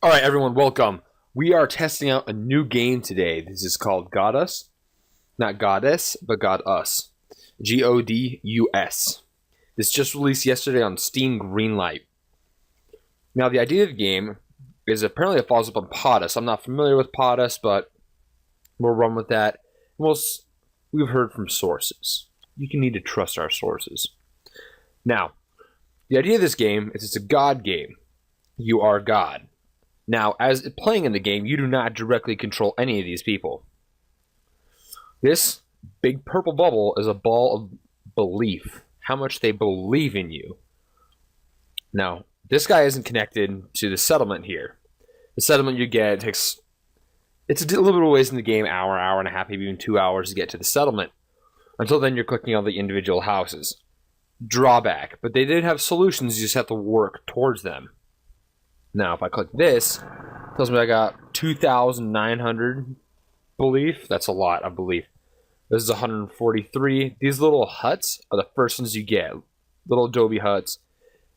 All right, everyone, welcome. We are testing out a new game today. This is called Godus. Not Goddess, but Godus. Godus. This just released yesterday on Steam Greenlight. Now, the idea of the game is apparently it follows up on Podus. I'm not familiar with Podus, but we'll run with that. We've heard from sources. You can need to trust our sources. Now, the idea of this game is it's a God game. You are God. Now, as playing in the game, you do not directly control any of these people. This big purple bubble is a ball of belief. How much they believe in you. Now, this guy isn't connected to the settlement here. The settlement you get takes... It's a little bit of ways in the game, hour and a half, maybe even 2 hours to get to the settlement. Until then, you're clicking on the individual houses. Drawback, but they did have solutions, you just have to work towards them. Now, if I click this, it tells me I got 2,900 belief. That's a lot of belief. This is 143. These little huts are the first ones you get. Little adobe huts.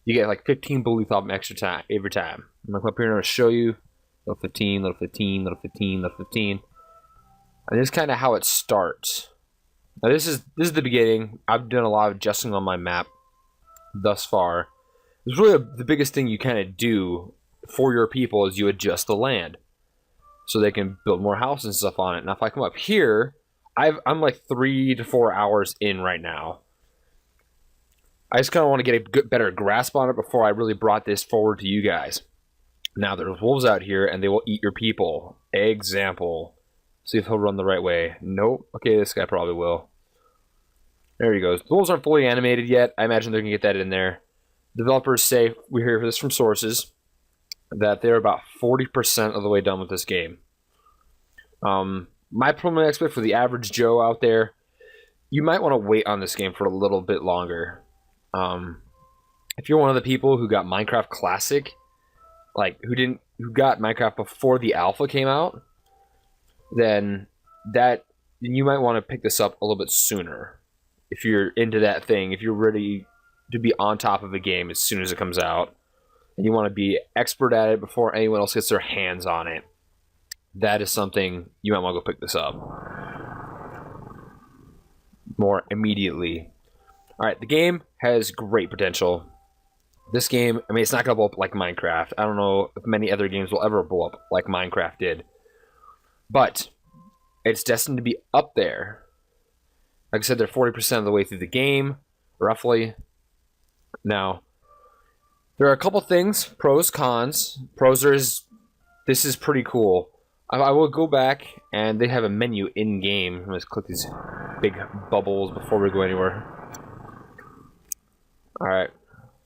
You get like 15 belief off them extra time every time. I'm going to come up here and I'm going to show you. Little 15, little 15, little 15, little 15. And this is kind of how it starts. Now, this is the beginning. I've done a lot of adjusting on my map thus far. It's really the biggest thing you kind of do for your people is you adjust the land so they can build more houses and stuff on it. Now, if I come up here, I'm like 3 to 4 hours in right now. I just kind of want to get a better grasp on it before I really brought this forward to you guys. Now, there's wolves out here, and they will eat your people. Example. See if he'll run the right way. Nope. Okay, this guy probably will. There he goes. The wolves aren't fully animated yet. I imagine they're going to get that in there. Developers say, we hear this from sources, that they're about 40% of the way done with this game. My preliminary expect for the average Joe out there, you might want to wait on this game for a little bit longer. If you're one of the people who got Minecraft Classic, like who got Minecraft before the alpha came out, then you might want to pick this up a little bit sooner. If you're into that thing, if you're ready to be on top of the game as soon as it comes out, and you want to be expert at it before anyone else gets their hands on it, that is something you might want to go pick this up more immediately. Alright, the game has great potential. This game, I mean, it's not going to blow up like Minecraft. I don't know if many other games will ever blow up like Minecraft did. But it's destined to be up there. Like I said, they're 40% of the way through the game, roughly. Now, there are a couple things, pros, cons. Pros this is pretty cool. I will go back, and they have a menu in-game. Let's click these big bubbles before we go anywhere. Alright,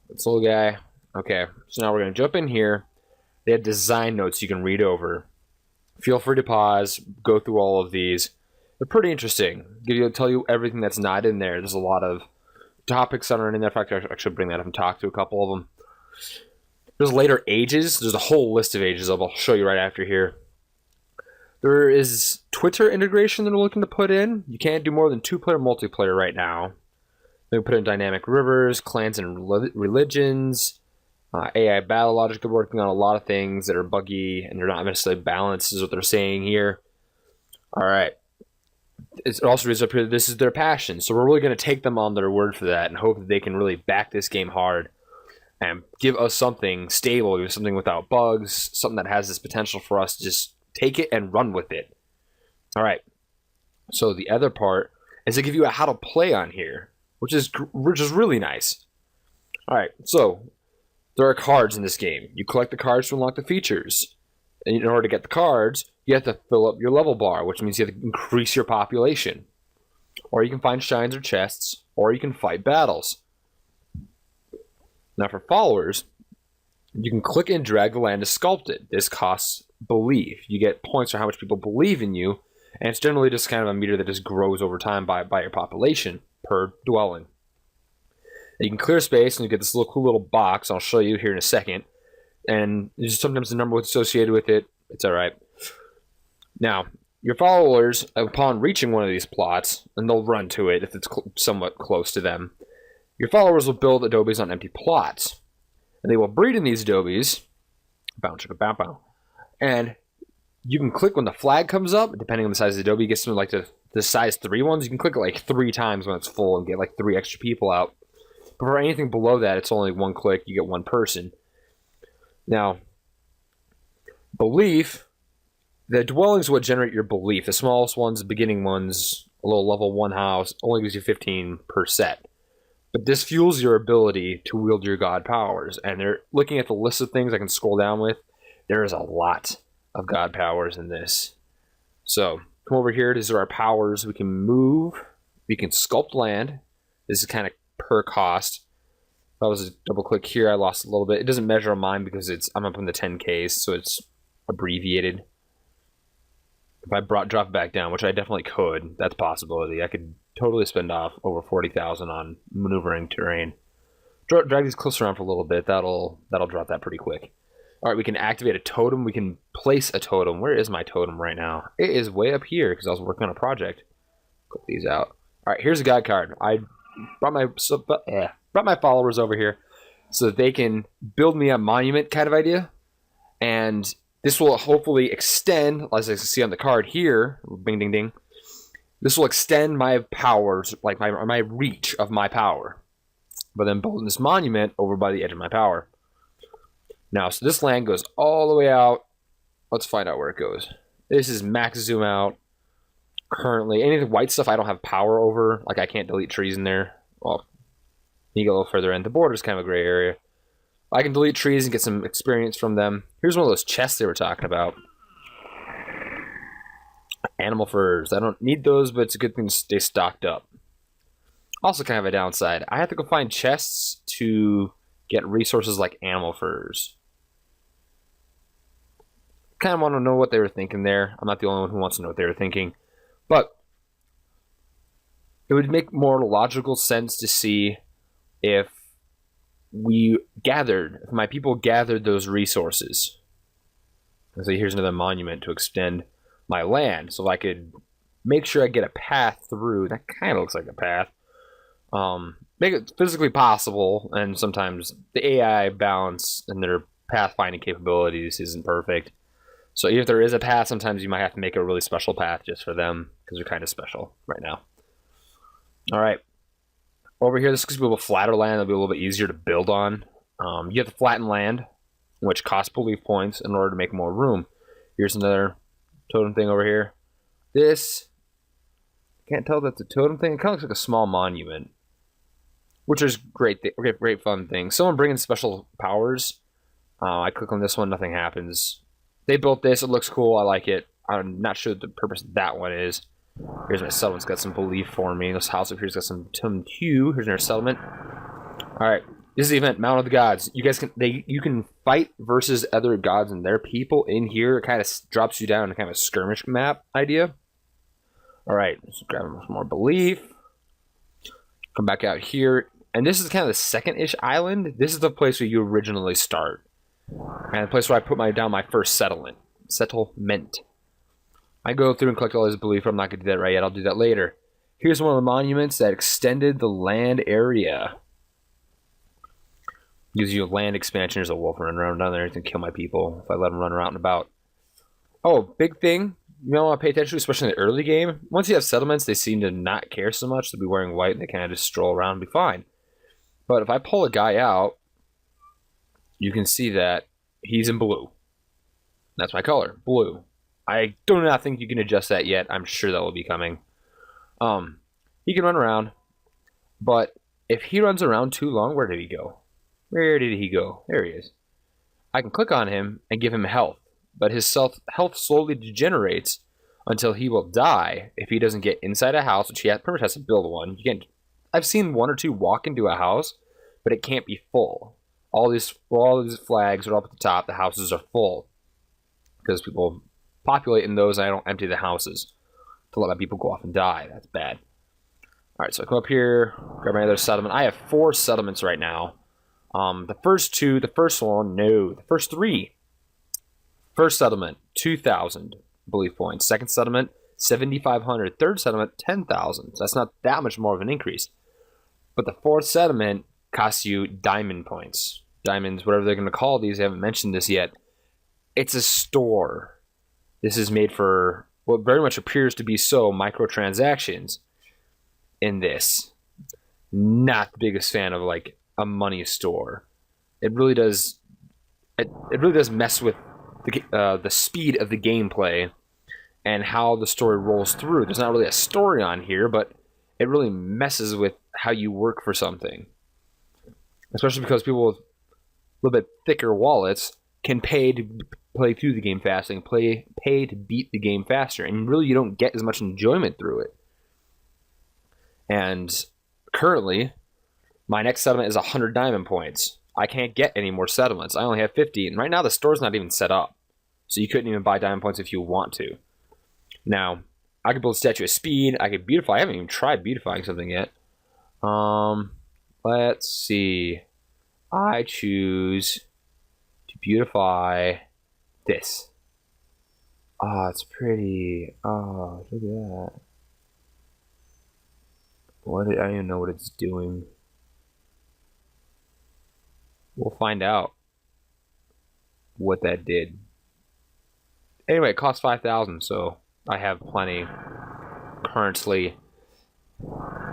this little guy. Okay, so now we're going to jump in here. They have design notes you can read over. Feel free to pause, go through all of these. They're pretty interesting. Tell you everything that's not in there. There's a lot of topics that aren't in there. In fact, I should bring that up and talk to a couple of them. There's later ages. There's a whole list of ages I'll show you right after here. There is Twitter integration that we're looking to put in. You can't do more than 2-player multiplayer right now. Then we put in dynamic rivers, clans and religions, AI battle logic. They're working on a lot of things that are buggy and they're not necessarily balanced, is what they're saying here. All right. It also reads up here that this is their passion. So we're really going to take them on their word for that and hope that they can really back this game hard and give us something stable, something without bugs, something that has this potential for us to just take it and run with it. All right. So the other part is they give you a how to play on here, which is really nice. All right. So there are cards in this game. You collect the cards to unlock the features. And in order to get the cards, you have to fill up your level bar, which means you have to increase your population. Or you can find shines or chests, or you can fight battles. Now for followers, you can click and drag the land to sculpt it. This costs belief. You get points for how much people believe in you, and it's generally just kind of a meter that just grows over time by your population per dwelling. And you can clear space, and you get this cool little box. I'll show you here in a second. And there's sometimes the number associated with it. It's all right. Now, your followers, upon reaching one of these plots, and they'll run to it if it's somewhat close to them, your followers will build adobes on empty plots. And they will breed in these adobes. Bow, chicka, bow, bow. And you can click when the flag comes up, depending on the size of the adobe. You get some like the size 3 ones. You can click it like 3 times when it's full and get like 3 extra people out. But for anything below that, it's only 1 click. You get 1 person. Now, belief, the dwellings would generate your belief. The smallest ones, the beginning ones, a little level 1 house, only gives you 15 per set. But this fuels your ability to wield your god powers. And they're looking at the list of things I can scroll down with. There is a lot of god powers in this. So, come over here. These are our powers. We can move. We can sculpt land. This is kind of per cost. If I was to double click here, I lost a little bit. It doesn't measure on mine because I'm up in the 10Ks, so it's abbreviated. If I drop back down, which I definitely could, that's a possibility. I could totally spend off over 40,000 on maneuvering terrain. Drag these cliffs around for a little bit. That'll drop that pretty quick. All right, we can activate a totem. We can place a totem. Where is my totem right now? It is way up here because I was working on a project. Click these out. All right, here's a god card. I brought my followers over here so that they can build me a monument kind of idea. And this will hopefully extend, as I can see on the card here, bing, ding, ding. This will extend my powers, like my reach of my power. But then building this monument over by the edge of my power. Now, so this land goes all the way out. Let's find out where it goes. This is max zoom out. Currently, any of the white stuff I don't have power over. Like, I can't delete trees in there. Well, you go a little further in. The border's kind of a gray area. I can delete trees and get some experience from them. Here's one of those chests they were talking about. Animal furs. I don't need those, but it's a good thing to stay stocked up. Also kind of a downside. I have to go find chests to get resources like animal furs. Kind of want to know what they were thinking there. I'm not the only one who wants to know what they were thinking. But it would make more logical sense to see if my people gathered those resources. So here's another monument to extend my land. So if I could make sure I get a path through, that kind of looks like a path. Make it physically possible, and sometimes the AI balance and their pathfinding capabilities isn't perfect. So if there is a path, sometimes you might have to make a really special path just for them, because they're kind of special right now. All right. Over here, this is a little flatter land. It'll be a little bit easier to build on. You have to flatten land, which costs belief points in order to make more room. Here's another totem thing over here. This, can't tell if that's a totem thing. It kind of looks like a small monument, which is great fun thing. Someone bringing special powers. I click on this one, nothing happens. They built this. It looks cool. I like it. I'm not sure what the purpose of that one is. Here's my settlement's got some belief for me. This house up here's got some Tum Q. Here's our settlement. All right, this is the event, Mount of the Gods. You guys you can fight versus other gods and their people in here. It kind of drops you down to kind of a skirmish map idea. All right, let's grab some more belief. Come back out here, and this is kind of the second-ish island. This is the place where you originally start, and the place where I put down my first settlement. I go through and collect all this belief. I'm not going to do that right yet. I'll do that later. Here's one of the monuments that extended the land area. Gives you a land expansion. There's a wolf running around down there. He's going to kill my people if I let him run around and about. Oh, big thing you don't want to pay attention to, especially in the early game. Once you have settlements, they seem to not care so much. They'll be wearing white and they kind of just stroll around and be fine. But if I pull a guy out, you can see that he's in blue. That's my color, blue. I do not think you can adjust that yet. I'm sure that will be coming. He can run around, but if he runs around too long, where did he go? Where did he go? There he is. I can click on him and give him health, but his health slowly degenerates until he will die if he doesn't get inside a house, which he pretty much has to build one. I've seen 1 or 2 walk into a house, but it can't be full. All these flags are up at the top. The houses are full because people populate in those, and I don't empty the houses to let my people go off and die. That's bad. All right, so I come up here, grab my other settlement. I have 4 settlements right now. The first 2, the first one, no. The first 3. First settlement, 2,000 belief points. Second settlement, 7,500. Third settlement, 10,000. So that's not that much more of an increase. But the fourth settlement costs you diamond points. Diamonds, whatever they're going to call these. They haven't mentioned this yet. it's a store. This is made for what very much appears to be microtransactions in this. Not the biggest fan of like a money store. It really does. It really does mess with the speed of the gameplay and how the story rolls through. There's not really a story on here, but it really messes with how you work for something. Especially because people with a little bit thicker wallets can pay to play through the game faster and pay to beat the game faster. And really, you don't get as much enjoyment through it. And currently, my next settlement is 100 diamond points. I can't get any more settlements. I only have 50. And right now, the store's not even set up. So you couldn't even buy diamond points if you want to. Now, I could build a statue of speed. I could beautify. I haven't even tried beautifying something yet. Let's see. I choose to beautify this. Oh, it's pretty. Oh, look at that. I don't even know what it's doing. We'll find out what that did. Anyway, it cost 5,000, so I have plenty currently.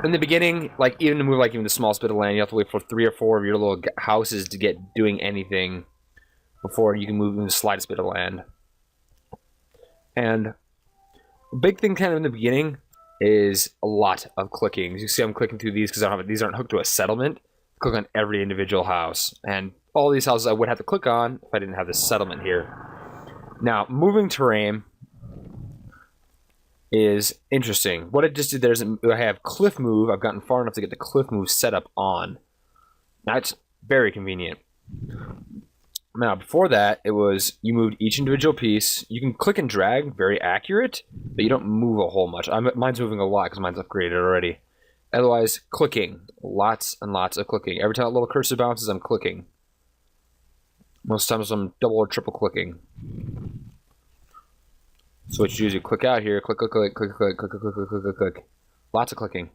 In the beginning, like even to move like even the smallest bit of land, you have to wait for 3 or 4 of your little houses to get doing anything before you can move in the slightest bit of land. And the big thing kind of in the beginning is a lot of clicking. As you see, I'm clicking through these because these aren't hooked to a settlement. Click on every individual house, and all these houses I would have to click on if I didn't have this settlement here. Now, moving terrain is interesting. What I just did there is I have cliff move. I've gotten far enough to get the cliff move set up on. That's very convenient. Now, before that, it was you moved each individual piece. You can click and drag, very accurate, but you don't move a whole much. Mine's moving a lot because mine's upgraded already. Otherwise, clicking. Lots and lots of clicking. Every time a little cursor bounces, I'm clicking. Most times I'm double or triple clicking. So what you do is you click out here, click, click, click, click, click, click, click, click, click, click, click. Lots of clicking.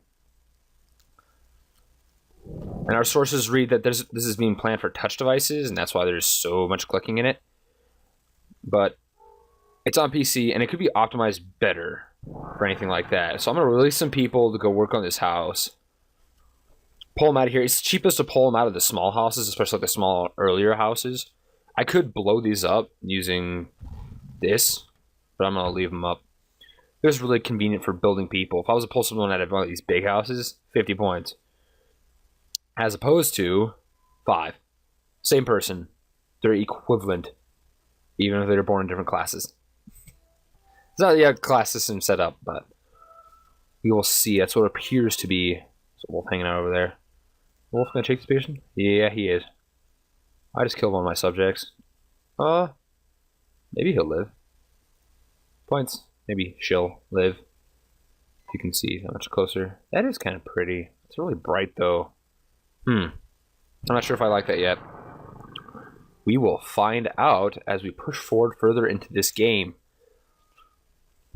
And our sources read that this is being planned for touch devices, and that's why there's so much clicking in it. But it's on PC, and it could be optimized better for anything like that. So I'm going to release some people to go work on this house. Pull them out of here. It's cheapest to pull them out of the small houses, especially like the small, earlier houses. I could blow these up using this, but I'm going to leave them up. It was really convenient for building people. If I was to pull someone out of one of these big houses, 50 points. As opposed to 5. Same person. They're equivalent, even if they're born in different classes. It's not the class system set up, but we will see. That's what it appears to be. There's a wolf hanging out over there. Wolf gonna take this patient? Yeah, he is. I just killed one of my subjects. Maybe he'll live. Points. Maybe she'll live. If you can see how much closer. That is kind of pretty. It's really bright though. I'm not sure if I like that yet. We will find out as we push forward further into this game.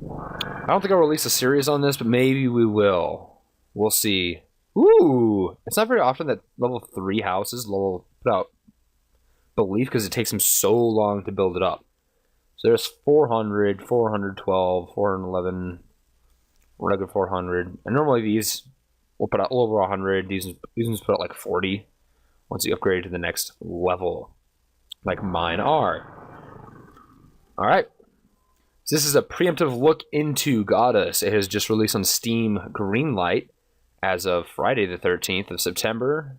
I don't think I'll release a series on this, but maybe we will. We'll see. Ooh! It's not very often that level 3 houses put out belief because it takes them so long to build it up. So there's 400, 412, 411, regular 400. And normally these will put out over 100. These ones put out like 40 once you upgrade to the next level, like mine are. Alright. So this is a preemptive look into Godus. It has just released on Steam Greenlight as of Friday the 13th of September.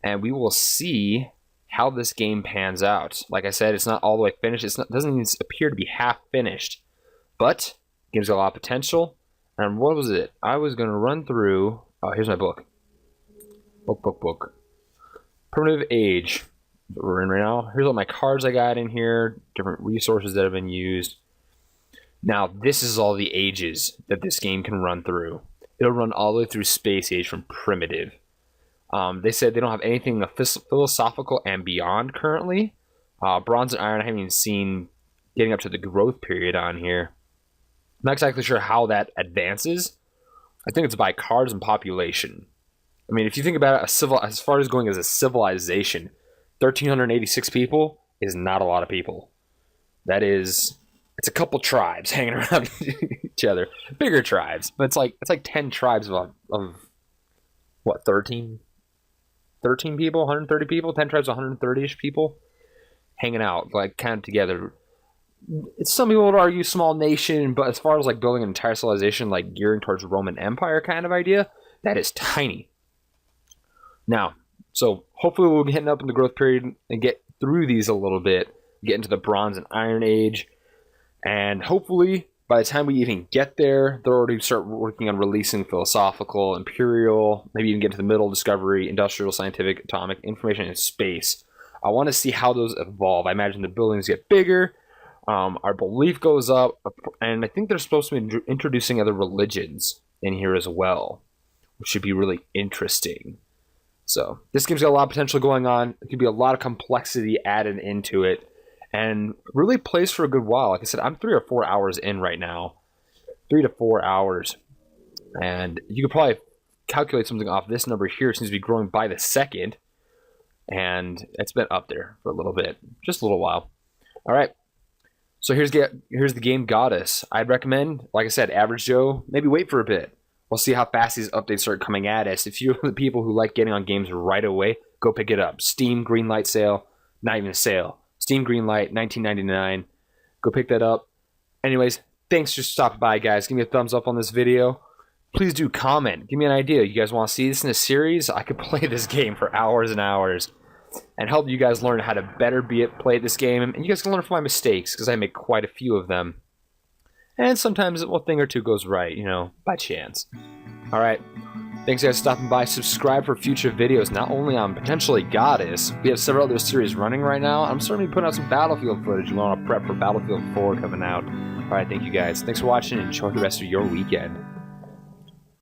And we will see how this game pans out. Like I said, it's not all the way finished. It doesn't even appear to be half finished. But it gives a lot of potential. And what was it? I was going to run through... Oh, here's my book. Book. Primitive Age. That's what we're in right now. Here's all my cards I got in here. Different resources that have been used. Now, this is all the ages that this game can run through. It'll run all the way through Space Age from Primitive. They said they don't have anything philosophical and beyond currently. Bronze and Iron, I haven't even seen getting up to the growth period on here. I'm not exactly sure how that advances. I think it's by cards and population. I mean, if you think about it, as far as going as a civilization, 1,386 people is not a lot of people. That is, it's a couple tribes hanging around each other, bigger tribes, but it's like 10 tribes of what, 13 people, 130 people, 10 tribes, 130ish people hanging out, like kind of together. Some people would argue small nation, but as far as like building an entire civilization, like gearing towards Roman Empire kind of idea, that is tiny. Now, so hopefully we'll be hitting up in the growth period and get through these a little bit, get into the Bronze and Iron Age, and hopefully by the time we even get there, they'll already start working on releasing philosophical, imperial, maybe even get to the middle, discovery, industrial, scientific, atomic, information, and space. I want to see how those evolve. I imagine the buildings get bigger, our belief goes up, and I think they're supposed to be introducing other religions in here as well, which should be really interesting. So this game's got a lot of potential going on. It could be a lot of complexity added into it, and really plays for a good while. Like I said, I'm 3 or 4 hours in right now. 3 to 4 hours. And you could probably calculate something off this number here. It seems to be growing by the second. And it's been up there for a little bit. Just a little while. All right. So here's the game Godus. I'd recommend, like I said, average Joe, maybe wait for a bit. We'll see how fast these updates start coming at us. If you're the people who like getting on games right away, go pick it up. Steam Greenlight sale. Not even a sale. Steam Greenlight, $19.99. Go pick that up. Anyways, thanks for stopping by, guys. Give me a thumbs up on this video. Please do comment. Give me an idea. You guys want to see this in a series? I could play this game for hours and hours and help you guys learn how to better play this game. And you guys can learn from my mistakes, because I make quite a few of them. And sometimes a thing or two goes right, you know, by chance. All right. Thanks, guys, for stopping by. Subscribe for future videos, not only on potentially Godus. We have several other series running right now. I'm starting to be putting out some Battlefield footage. You want to prep for Battlefield 4 coming out. All right, thank you, guys. Thanks for watching, and enjoy the rest of your weekend.